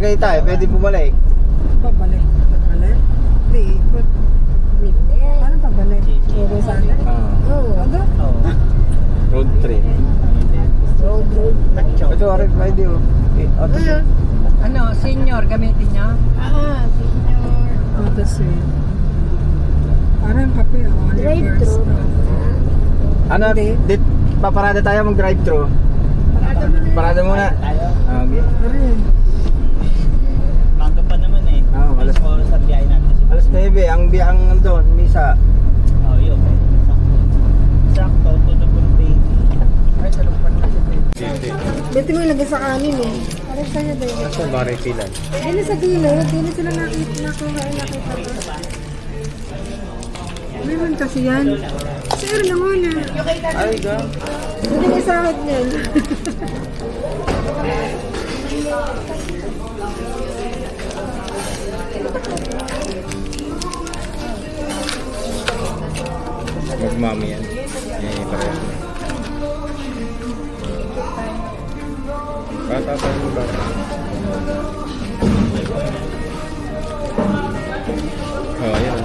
Tagaytay, pwede bumalik. Pabalik. Pabalik? Hindi, ikot. Paano pabalik? Puro sana? Oo. Ano? Road trip. Road. Ito, Arik, pwede oh. Ano, senior gamitin niya? senior. Auto sale. Parang kape, Drive-thru. Ano, paparada tayo mag-drive-thru. Parada muna. Okay. Parang. Mangga pa naman eh. Alas oras ang biyahe natin. Alas 9, ang biyang doon, misa. Oh, yun. Sakto, to the birthday. Ay, talong pa naman. Dito mo ilagay sa kanin eh. Parang sa'yo din. Nasa Maritilan. Dili sa gilid, dili sila nakita ko. Meron kasi yan. Sir, naman na. Ay, ga. Hindi may sahod niyan. Magmami yan. Pareho. Bata pa yung bata. Oh, yan.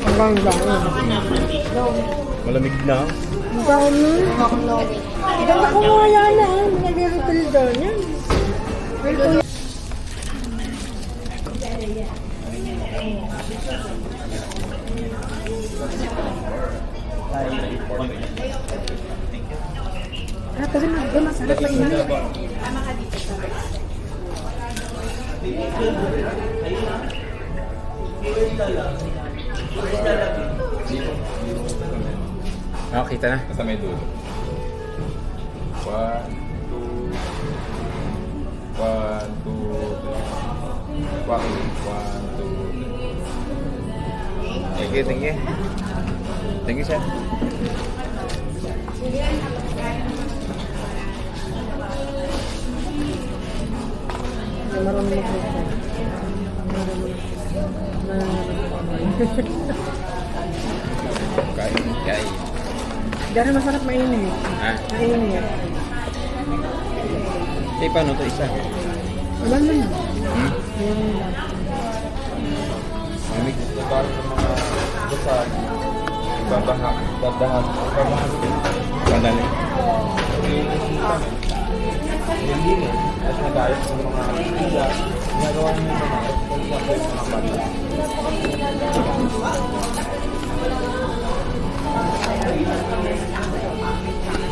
Ang ganda. Malamig na. Ang dami. Ganda ko nga yan eh. Nag-refill doon yan. Kasi masarap na init. Kita na. Basta may dulo. 1, 2, 1, 2, 1, 2, 3. Thank you, thank you. Thank you, sir. Marami na Kain. Dahil masarap mainit. Ha? Mainit. Eh, paano ito isa? Wala na. Hmm? Malamig. Para sa mga dasal, dadahan. Madali. Hindi na. At nagayos ng mga pila. Ginagawa niyo yung mga bata.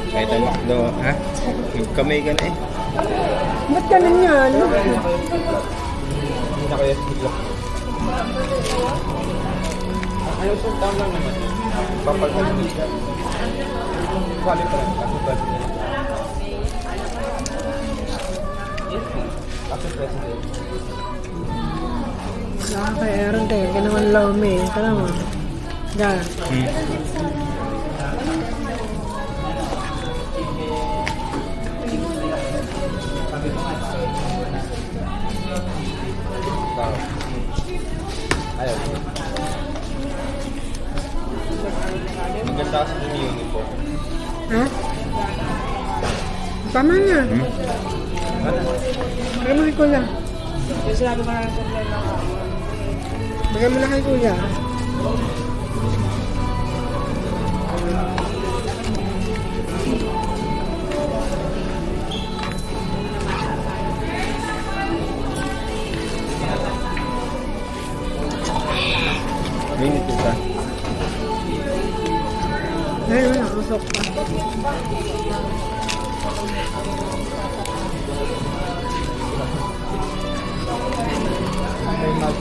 Kahit ang makdo, ha? Kamay ka na eh. Ba't ganun yan? Hindi na kaya siglok. Ayos yung tama naman. Papagalitin siya. Quality pa rin. Kaso president. Kaso president. Nakaka-eron tayo. Kaya naman lawme. Ito naman. Yan. Ayaw. Maganda kasi yung uniform. Ha? Tama na. Bigyan mo kay kuya. Bigyan mo na kay kuya. Minit ito. Ayun na, usok pa. May mag